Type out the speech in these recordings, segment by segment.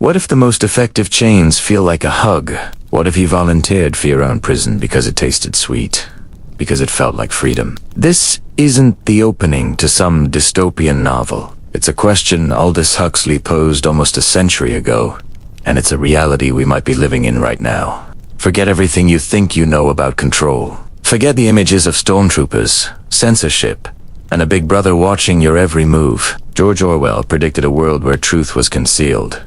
What if the most effective chains feel like a hug? What if you volunteered for your own prison because it tasted sweet? Because it felt like freedom? This isn't the opening to some dystopian novel. It's a question Aldous Huxley posed almost a century ago, and it's a reality we might be living in right now. Forget everything you think you know about control. Forget the images of stormtroopers, censorship, and a big brother watching your every move. George Orwell predicted a world where truth was concealed,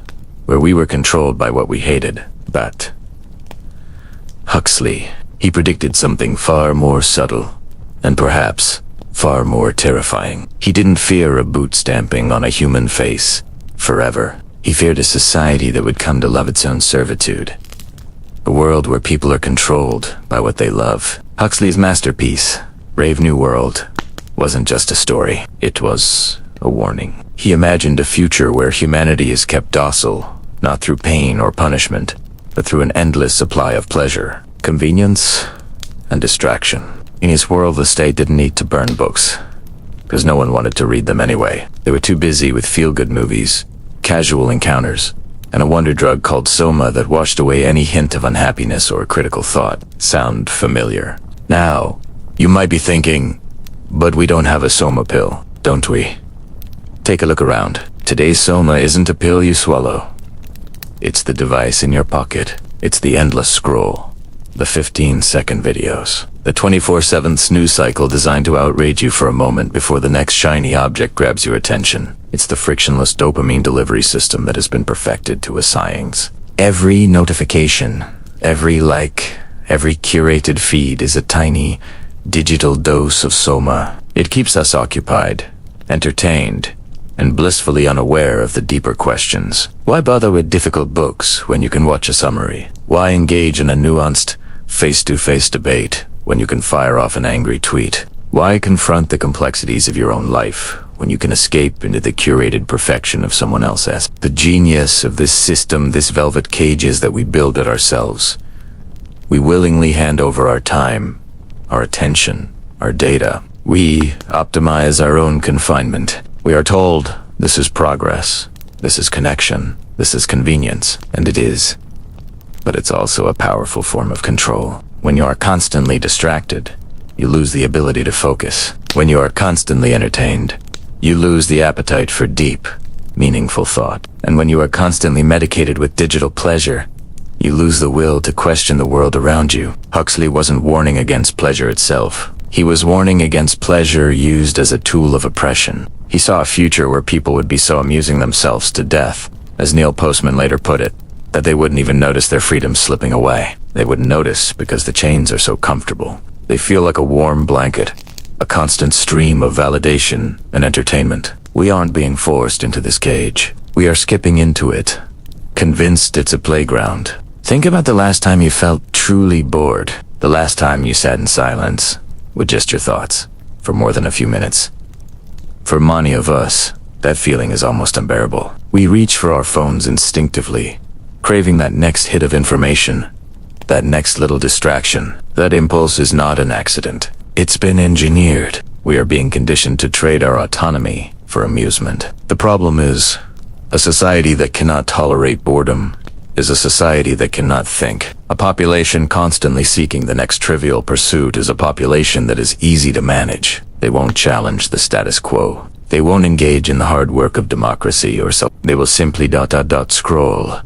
where we were controlled by what we hated. But Huxley, he predicted something far more subtle, and perhaps far more terrifying. He didn't fear a boot stamping on a human face forever. He feared a society that would come to love its own servitude. A world where people are controlled by what they love. Huxley's masterpiece, Brave New World, wasn't just a story. It was a warning. He imagined a future where humanity is kept docile, not through pain or punishment, but through an endless supply of pleasure, convenience, and distraction. In his world, the state didn't need to burn books, because no one wanted to read them anyway. They were too busy with feel-good movies, casual encounters, and a wonder drug called soma that washed away any hint of unhappiness or critical thought. Sound familiar? Now, you might be thinking, but we don't have a soma pill, don't we? Take a look around. Today's soma isn't a pill you swallow. It's the device in your pocket. It's the endless scroll, the 15-second videos, the 24/7 snooze cycle designed to outrage you for a moment before the next shiny object grabs your attention. It's the frictionless dopamine delivery system that has been perfected to a science. Every notification, every like, every curated feed is a tiny, digital dose of soma. It keeps us occupied, entertained, and blissfully unaware of the deeper questions. Why bother with difficult books when you can watch a summary? Why engage in a nuanced, face-to-face debate when you can fire off an angry tweet? Why confront the complexities of your own life when you can escape into the curated perfection of someone else's? The genius of this system, this velvet cages that we build it ourselves. We willingly hand over our time, our attention, our data. We optimize our own confinement. We are told this is progress, this is connection, this is convenience, and it is. But it's also a powerful form of control. When you are constantly distracted, you lose the ability to focus. When you are constantly entertained, you lose the appetite for deep, meaningful thought. And when you are constantly medicated with digital pleasure, you lose the will to question the world around you. Huxley wasn't warning against pleasure itself. He was warning against pleasure used as a tool of oppression. He saw a future where people would be so amusing themselves to death, as Neil Postman later put it, that they wouldn't even notice their freedom slipping away. They wouldn't notice because the chains are so comfortable. They feel like a warm blanket, a constant stream of validation and entertainment. We aren't being forced into this cage. We are skipping into it, convinced it's a playground. Think about the last time you felt truly bored. The last time you sat in silence, with just your thoughts, for more than a few minutes. For many of us, that feeling is almost unbearable. We reach for our phones instinctively, craving that next hit of information, that next little distraction. That impulse is not an accident. It's been engineered. We are being conditioned to trade our autonomy for amusement. The problem is, a society that cannot tolerate boredom is a society that cannot think. A population constantly seeking the next trivial pursuit is a population that is easy to manage. They won't challenge the status quo. They won't engage in the hard work of democracy or so. They will simply scroll,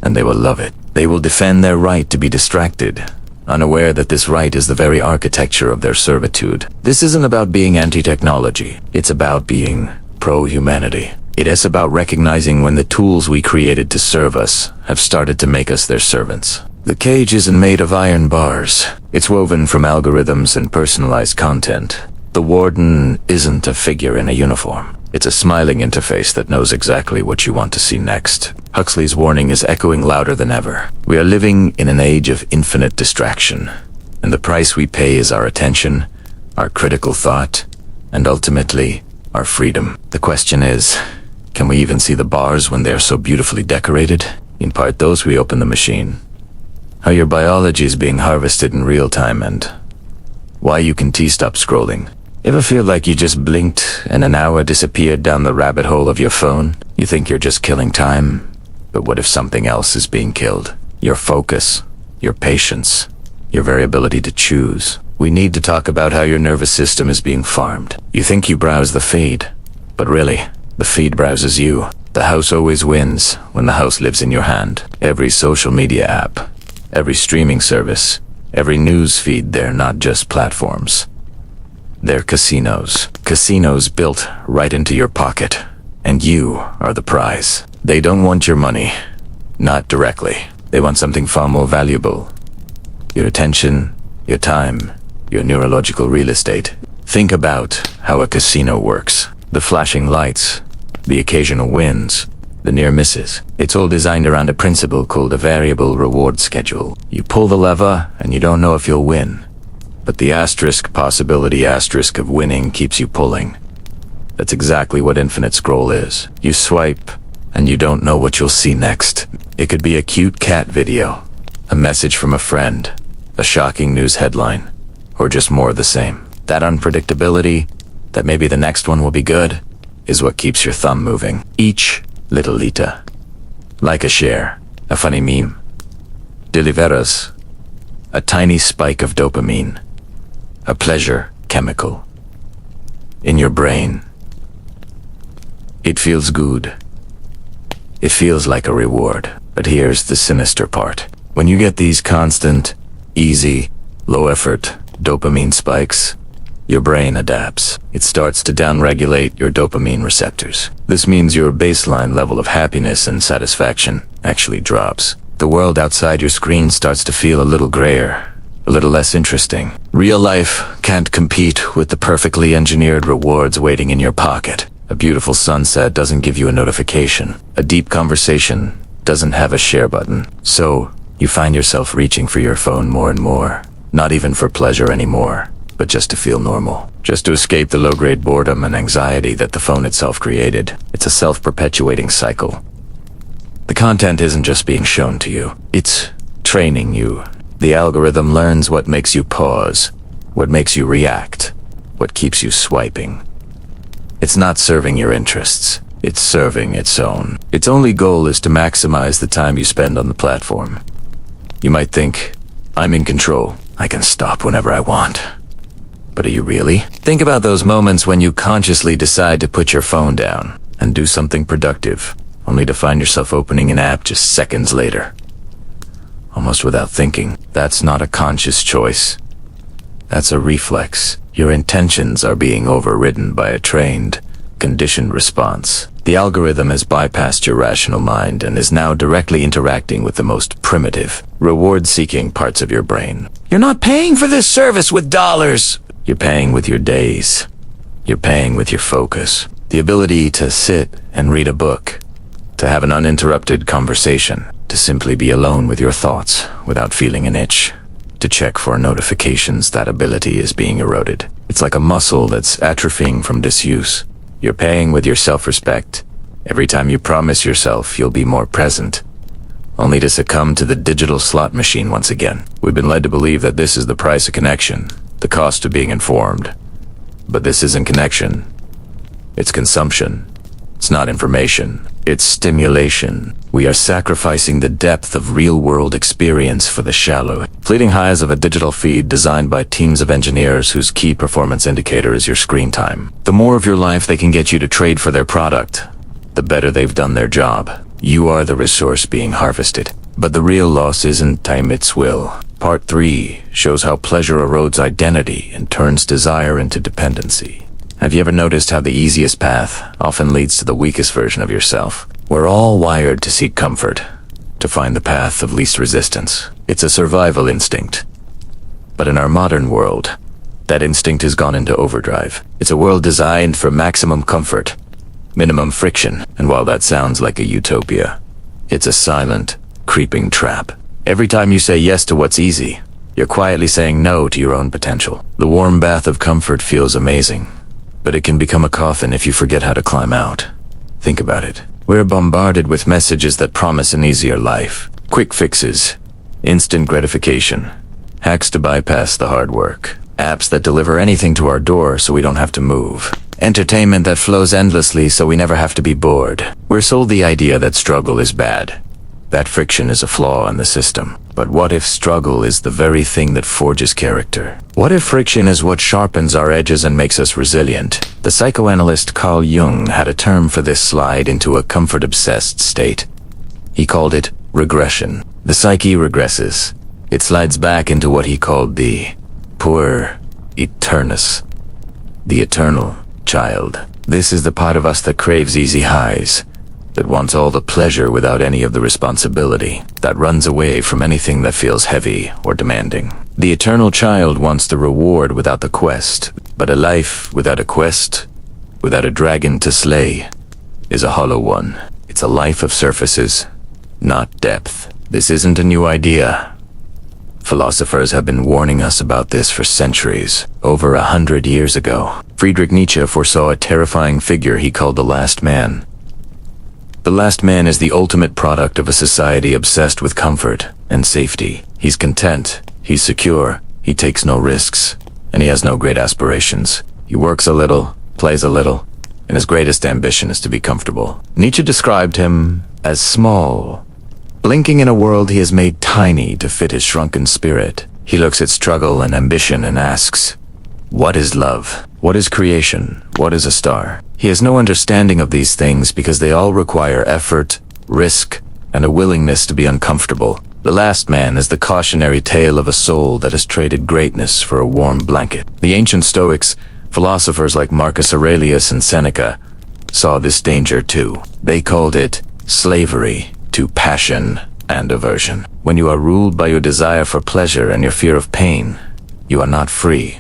and they will love it. They will defend their right to be distracted, unaware that this right is the very architecture of their servitude. This isn't about being anti-technology. It's about being pro-humanity. It is about recognizing when the tools we created to serve us have started to make us their servants. The cage isn't made of iron bars. It's woven from algorithms and personalized content. The warden isn't a figure in a uniform. It's a smiling interface that knows exactly what you want to see next. Huxley's warning is echoing louder than ever. We are living in an age of infinite distraction, and the price we pay is our attention, our critical thought, and ultimately, our freedom. The question is, can we even see the bars when they are so beautifully decorated? In part those we open the machine. How your biology is being harvested in real time and why you can stop scrolling. Ever feel like you just blinked and an hour disappeared down the rabbit hole of your phone? You think you're just killing time, But what if something else is being killed? Your focus, your patience, your very ability to choose. We need to talk about how your nervous system is being farmed. You think you browse the feed, but really, the feed browses you. The house always wins when the house lives in your hand. Every social media app, every streaming service, every news feed, they're not just platforms. They're casinos. Casinos built right into your pocket. And you are the prize. They don't want your money. Not directly. They want something far more valuable. Your attention, your time, your neurological real estate. Think about how a casino works. The flashing lights, the occasional wins, the near misses. It's all designed around a principle called a variable reward schedule. You pull the lever and you don't know if you'll win. But the possibility of winning keeps you pulling. That's exactly what infinite scroll is. You swipe and you don't know what you'll see next. It could be a cute cat video, a message from a friend, a shocking news headline, or just more of the same. That unpredictability, that maybe the next one will be good, is what keeps your thumb moving. Each little lita, like a share, a funny meme, delivers a tiny spike of dopamine, a pleasure chemical, in your brain. It feels good. It feels like a reward. But here's the sinister part. When you get these constant, easy, low-effort dopamine spikes, your brain adapts. It starts to downregulate your dopamine receptors. This means your baseline level of happiness and satisfaction actually drops. The world outside your screen starts to feel a little grayer, a little less interesting. Real life can't compete with the perfectly engineered rewards waiting in your pocket. A beautiful sunset doesn't give you a notification. A deep conversation doesn't have a share button. So, you find yourself reaching for your phone more and more. Not even for pleasure anymore, but just to feel normal. Just to escape the low-grade boredom and anxiety that the phone itself created. It's a self-perpetuating cycle. The content isn't just being shown to you. It's training you. The algorithm learns what makes you pause, what makes you react, what keeps you swiping. It's not serving your interests. It's serving its own. Its only goal is to maximize the time you spend on the platform. You might think, I'm in control. I can stop whenever I want. But are you really? Think about those moments when you consciously decide to put your phone down and do something productive, only to find yourself opening an app just seconds later. Almost without thinking. That's not a conscious choice. That's a reflex. Your intentions are being overridden by a trained, conditioned response. The algorithm has bypassed your rational mind and is now directly interacting with the most primitive, reward-seeking parts of your brain. You're not paying for this service with dollars! You're paying with your days. You're paying with your focus. The ability to sit and read a book, to have an uninterrupted conversation, to simply be alone with your thoughts without feeling an itch. To check for notifications, that ability is being eroded. It's like a muscle that's atrophying from disuse. You're paying with your self-respect. Every time you promise yourself you'll be more present, only to succumb to the digital slot machine once again. We've been led to believe that this is the price of connection, the cost of being informed. But this isn't connection. It's consumption. It's not information. It's stimulation. We are sacrificing the depth of real-world experience for the shallow, fleeting highs of a digital feed designed by teams of engineers whose key performance indicator is your screen time. The more of your life they can get you to trade for their product, the better they've done their job. You are the resource being harvested. But the real loss isn't time, it's will. Part 3 shows how pleasure erodes identity and turns desire into dependency. Have you ever noticed how the easiest path often leads to the weakest version of yourself? We're all wired to seek comfort, to find the path of least resistance. It's a survival instinct. But in our modern world, that instinct has gone into overdrive. It's a world designed for maximum comfort, minimum friction, and while that sounds like a utopia, it's a silent, creeping trap. Every time you say yes to what's easy, you're quietly saying no to your own potential. The warm bath of comfort feels amazing, but it can become a coffin if you forget how to climb out. Think about it. We're bombarded with messages that promise an easier life. Quick fixes, instant gratification, hacks to bypass the hard work, apps that deliver anything to our door so we don't have to move, entertainment that flows endlessly so we never have to be bored. We're sold the idea that struggle is bad, That friction is a flaw in the system. But what if struggle is the very thing that forges character? What if friction is what sharpens our edges and makes us resilient? The psychoanalyst Carl Jung had a term for this slide into a comfort-obsessed state. He called it regression. The psyche regresses. It slides back into what he called the puer aeternus, the eternal child. This is the part of us that craves easy highs, that wants all the pleasure without any of the responsibility, that runs away from anything that feels heavy or demanding. The eternal child wants the reward without the quest, but a life without a quest, without a dragon to slay, is a hollow one. It's a life of surfaces, not depth. This isn't a new idea. Philosophers have been warning us about this for centuries. Over 100 years ago, Friedrich Nietzsche foresaw a terrifying figure he called the last man. The last man is the ultimate product of a society obsessed with comfort and safety. He's content, he's secure, he takes no risks, and he has no great aspirations. He works a little, plays a little, and his greatest ambition is to be comfortable. Nietzsche described him as small, blinking in a world he has made tiny to fit his shrunken spirit. He looks at struggle and ambition and asks, what is love? What is creation? What is a star? He has no understanding of these things because they all require effort, risk, and a willingness to be uncomfortable. The last man is the cautionary tale of a soul that has traded greatness for a warm blanket. The ancient Stoics, philosophers like Marcus Aurelius and Seneca, saw this danger too. They called it slavery to passion and aversion. When you are ruled by your desire for pleasure and your fear of pain, you are not free.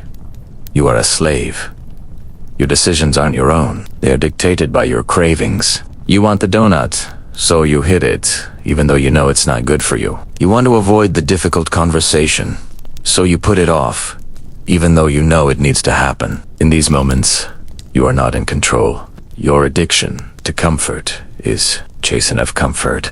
You are a slave. Your decisions aren't your own. They are dictated by your cravings. You want the donut, so you hit it, even though you know it's not good for you. You want to avoid the difficult conversation, so you put it off, even though you know it needs to happen. In these moments, you are not in control. Your addiction to comfort is chasing of comfort,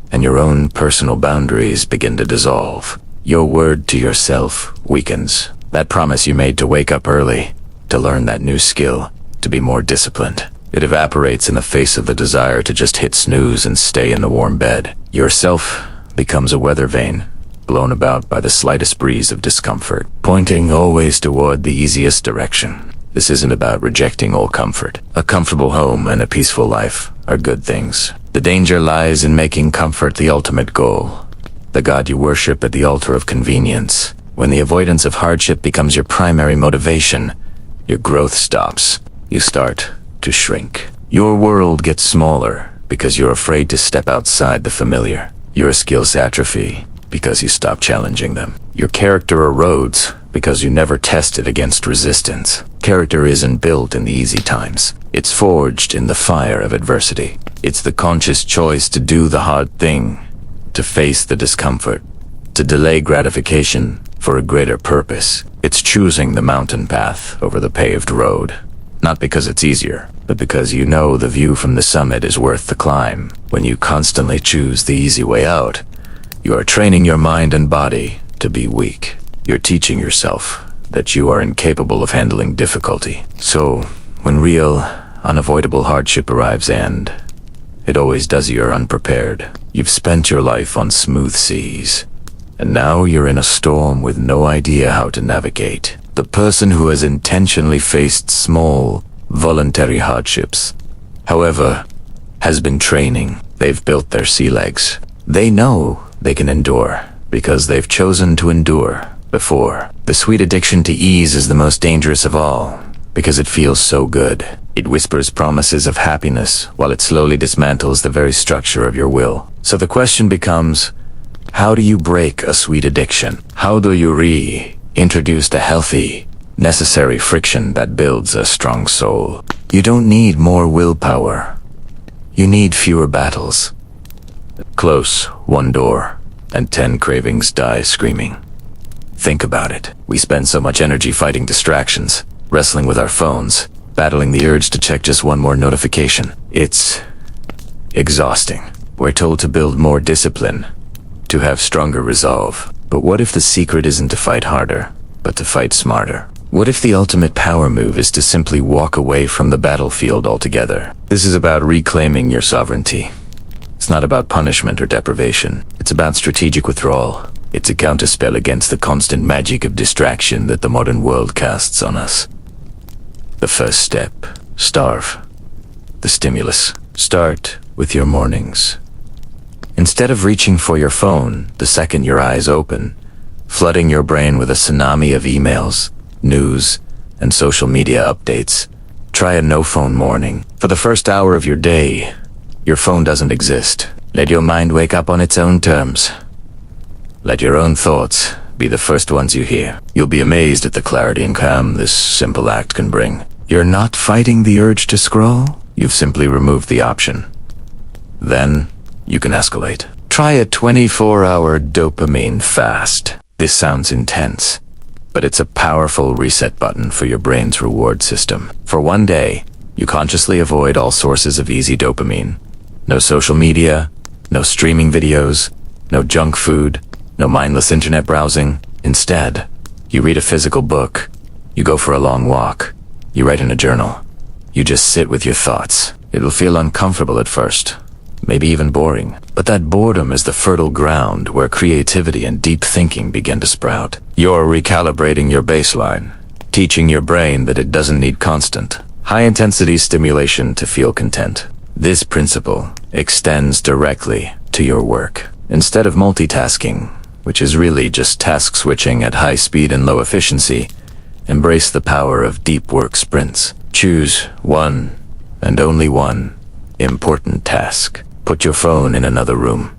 and your own personal boundaries begin to dissolve. Your word to yourself weakens. That promise you made to wake up early, to learn that new skill, to be more disciplined, it evaporates in the face of the desire to just hit snooze and stay in the warm bed. Yourself becomes a weather vane, blown about by the slightest breeze of discomfort, pointing always toward the easiest direction. This isn't about rejecting all comfort. A comfortable home and a peaceful life are good things. The danger lies in making comfort the ultimate goal, the God you worship at the altar of convenience. When the avoidance of hardship becomes your primary motivation, your growth stops. You start to shrink. Your world gets smaller because you're afraid to step outside the familiar. Your skills atrophy because you stop challenging them. Your character erodes because you never tested against resistance. Character isn't built in the easy times. It's forged in the fire of adversity. It's the conscious choice to do the hard thing, to face the discomfort, to delay gratification for a greater purpose. It's choosing the mountain path over the paved road. Not because it's easier, but because you know the view from the summit is worth the climb. When you constantly choose the easy way out, you are training your mind and body to be weak. You're teaching yourself that you are incapable of handling difficulty. So, when real, unavoidable hardship arrives, and it always does, you're unprepared. You've spent your life on smooth seas, and now you're in a storm with no idea how to navigate. The person who has intentionally faced small, voluntary hardships, however, has been training. They've built their sea legs. They know they can endure because they've chosen to endure before. The sweet addiction to ease is the most dangerous of all because it feels so good. It whispers promises of happiness while it slowly dismantles the very structure of your will. So the question becomes, how do you break a sweet addiction? How do you reintroduce the healthy, necessary friction that builds a strong soul? You don't need more willpower. You need fewer battles. Close one door, and 10 cravings die screaming. Think about it. We spend so much energy fighting distractions, wrestling with our phones, battling the urge to check just one more notification. It's exhausting. We're told to build more discipline, to have stronger resolve. But what if the secret isn't to fight harder, but to fight smarter? What if the ultimate power move is to simply walk away from the battlefield altogether? This is about reclaiming your sovereignty. It's It's not about punishment or deprivation. It's about strategic withdrawal. It's a counterspell against the constant magic of distraction that the modern world casts on us. The first step: starve. The stimulus. Start with your mornings. Instead of reaching for your phone the second your eyes open, flooding your brain with a tsunami of emails, news, and social media updates, try a no-phone morning. For the first hour of your day, your phone doesn't exist. Let your mind wake up on its own terms. Let your own thoughts be the first ones you hear. You'll be amazed at the clarity and calm this simple act can bring. You're not fighting the urge to scroll, you've simply removed the option. Then, you can escalate. Try a 24-hour dopamine fast. This sounds intense, but it's a powerful reset button for your brain's reward system. For one day, you consciously avoid all sources of easy dopamine. No social media, no streaming videos, no junk food, no mindless internet browsing. Instead, you read a physical book, you go for a long walk, you write in a journal, you just sit with your thoughts. It'll feel uncomfortable at first, maybe even boring, but that boredom is the fertile ground where creativity and deep thinking begin to sprout. You're recalibrating your baseline, teaching your brain that it doesn't need constant, high-intensity stimulation to feel content. This principle extends directly to your work. Instead of multitasking, which is really just task switching at high speed and low efficiency, embrace the power of deep work sprints. Choose one, and only one, important task. Put your phone in another room.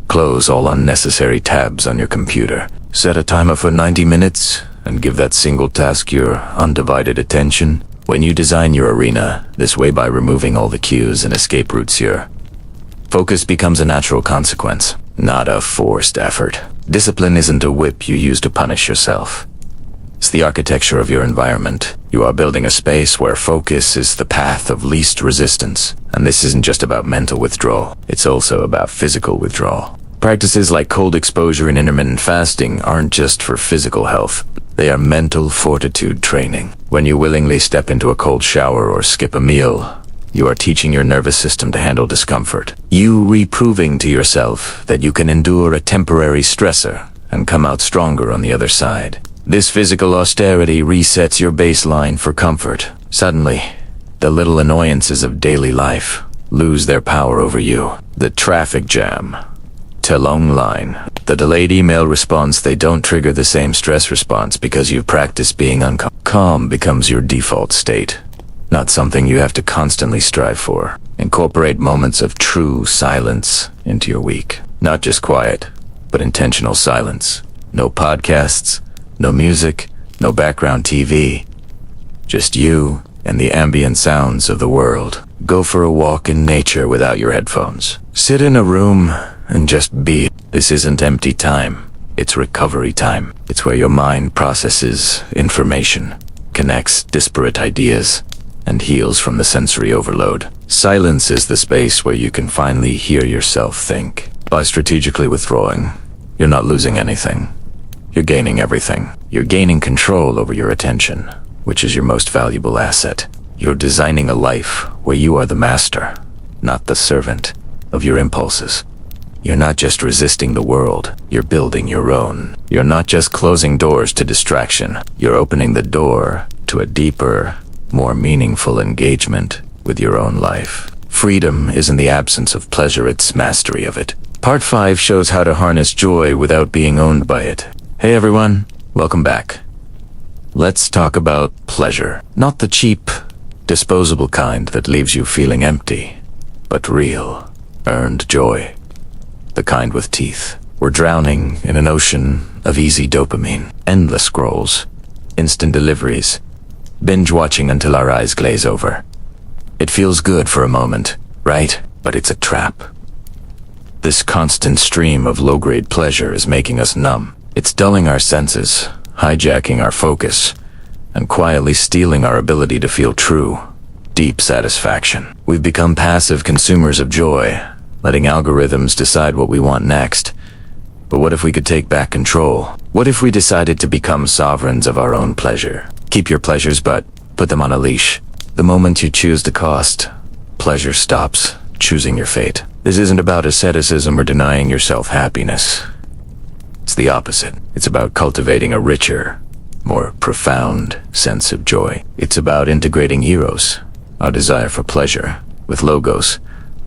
Close all unnecessary tabs on your computer. Set a timer for 90 minutes and give that single task your undivided attention. When you design your arena this way, by removing all the cues and escape routes here, focus becomes a natural consequence, not a forced effort. Discipline isn't a whip you use to punish yourself. It's the architecture of your environment. You are building a space where focus is the path of least resistance. And this isn't just about mental withdrawal, it's also about physical withdrawal. Practices like cold exposure and intermittent fasting aren't just for physical health. They are mental fortitude training. When you willingly step into a cold shower or skip a meal, you are teaching your nervous system to handle discomfort. You reproving to yourself that you can endure a temporary stressor and come out stronger on the other side. This physical austerity resets your baseline for comfort. Suddenly, the little annoyances of daily life lose their power over you. The traffic jam, the long line, the delayed email response, they don't trigger the same stress response because you've practiced being uncalm. Calm becomes your default state, not something you have to constantly strive for. Incorporate moments of true silence into your week. Not just quiet, but intentional silence. No podcasts, no music, no background TV. Just you and the ambient sounds of the world. Go for a walk in nature without your headphones. Sit in a room and just be. This isn't empty time. It's recovery time. It's where your mind processes information, connects disparate ideas, and heals from the sensory overload. Silence is the space where you can finally hear yourself think. By strategically withdrawing, you're not losing anything. You're gaining everything. You're gaining control over your attention, which is your most valuable asset. You're designing a life where you are the master, not the servant, of your impulses. You're not just resisting the world, you're building your own. You're not just closing doors to distraction, you're opening the door to a deeper, more meaningful engagement with your own life. Freedom isn't the absence of pleasure, it's mastery of it. Part 5 shows how to harness joy without being owned by it. Hey everyone, welcome back. Let's talk about pleasure. Not the cheap, disposable kind that leaves you feeling empty, but real, earned joy. The kind with teeth. We're drowning in an ocean of easy dopamine. Endless scrolls, instant deliveries, binge watching until our eyes glaze over. It feels good for a moment, right? But it's a trap. This constant stream of low-grade pleasure is making us numb. It's dulling our senses, hijacking our focus, and quietly stealing our ability to feel true, deep satisfaction. We've become passive consumers of joy, letting algorithms decide what we want next. But what if we could take back control? What if we decided to become sovereigns of our own pleasure? Keep your pleasures, but put them on a leash. The moment you choose to cost, pleasure stops choosing your fate. This isn't about asceticism or denying yourself happiness. It's the opposite. It's about cultivating a richer, more profound sense of joy. It's about integrating eros, our desire for pleasure, with logos,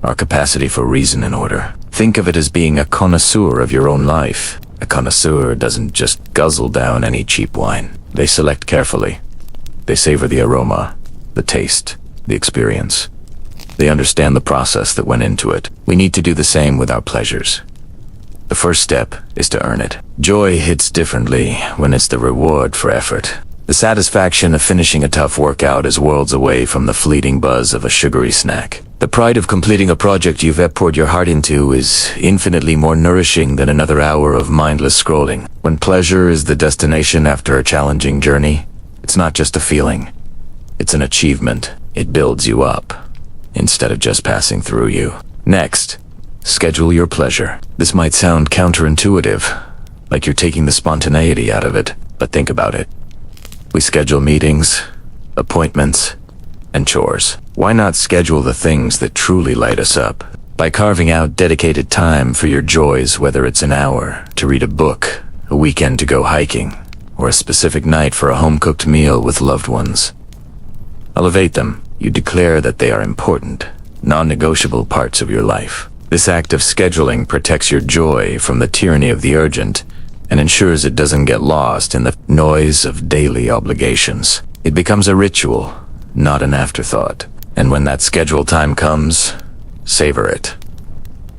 our capacity for reason and order. Think of it as being a connoisseur of your own life. A connoisseur doesn't just guzzle down any cheap wine. They select carefully. They savor the aroma, the taste, the experience. They understand the process that went into it. We need to do the same with our pleasures. The first step is to earn it. Joy hits differently when it's the reward for effort. The satisfaction of finishing a tough workout is worlds away from the fleeting buzz of a sugary snack. The pride of completing a project you've poured your heart into is infinitely more nourishing than another hour of mindless scrolling. When pleasure is the destination after a challenging journey, it's not just a feeling. It's an achievement. It builds you up, instead of just passing through you. Next, schedule your pleasure. This might sound counterintuitive, like you're taking the spontaneity out of it, but think about it. We schedule meetings, appointments, and chores. Why not schedule the things that truly light us up? By carving out dedicated time for your joys, whether it's an hour to read a book, a weekend to go hiking, or a specific night for a home-cooked meal with loved ones. Elevate them. You declare that they are important, non-negotiable parts of your life. This act of scheduling protects your joy from the tyranny of the urgent and ensures it doesn't get lost in the noise of daily obligations. It becomes a ritual, not an afterthought. And when that scheduled time comes, savor it.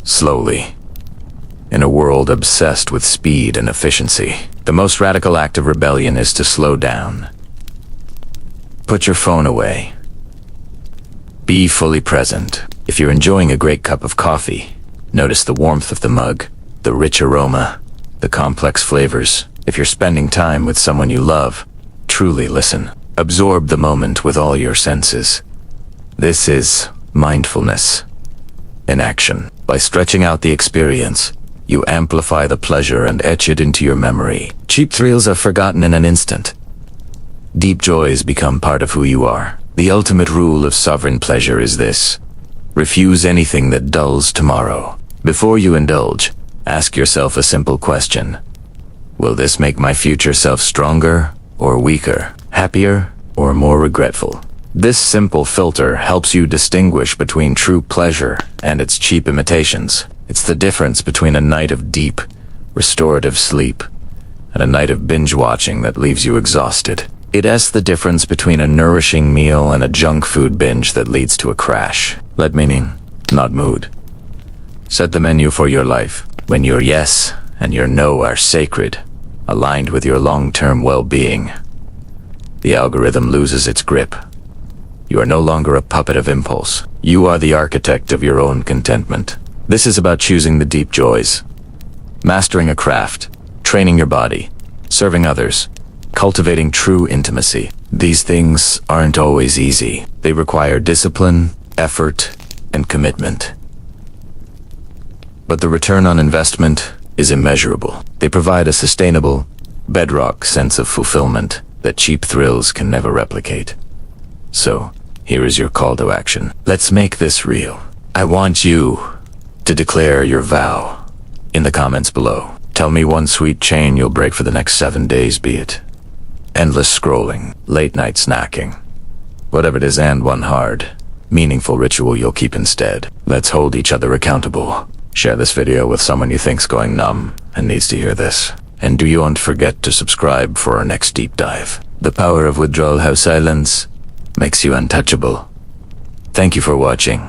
Slowly. In a world obsessed with speed and efficiency, the most radical act of rebellion is to slow down. Put your phone away. Be fully present. If you're enjoying a great cup of coffee, notice the warmth of the mug, the rich aroma, the complex flavors. If you're spending time with someone you love, truly listen. Absorb the moment with all your senses. This is mindfulness in action. By stretching out the experience, you amplify the pleasure and etch it into your memory. Cheap thrills are forgotten in an instant. Deep joys become part of who you are. The ultimate rule of sovereign pleasure is this: refuse anything that dulls tomorrow. Before you indulge, ask yourself a simple question. Will this make my future self stronger or weaker, happier or more regretful? This simple filter helps you distinguish between true pleasure and its cheap imitations. It's the difference between a night of deep, restorative sleep and a night of binge-watching that leaves you exhausted. It's the difference between a nourishing meal and a junk food binge that leads to a crash. Let meaning, not mood. Set the menu for your life. When your yes and your no are sacred, aligned with your long-term well-being, the algorithm loses its grip. You are no longer a puppet of impulse. You are the architect of your own contentment. This is about choosing the deep joys, mastering a craft, training your body, serving others, cultivating true intimacy. These things aren't always easy. They require discipline, effort, and commitment. But the return on investment is immeasurable. They provide a sustainable, bedrock sense of fulfillment that cheap thrills can never replicate. So, here is your call to action. Let's make this real. I want you to declare your vow in the comments below. Tell me one sweet chain you'll break for the next 7 days, be it endless scrolling, late night snacking, whatever it is, and one hard, meaningful ritual you'll keep instead. Let's hold each other accountable. Share this video with someone you think's going numb and needs to hear this. And do you not forget to subscribe for our next deep dive. The power of withdrawal, how silence makes you untouchable. Thank you for watching.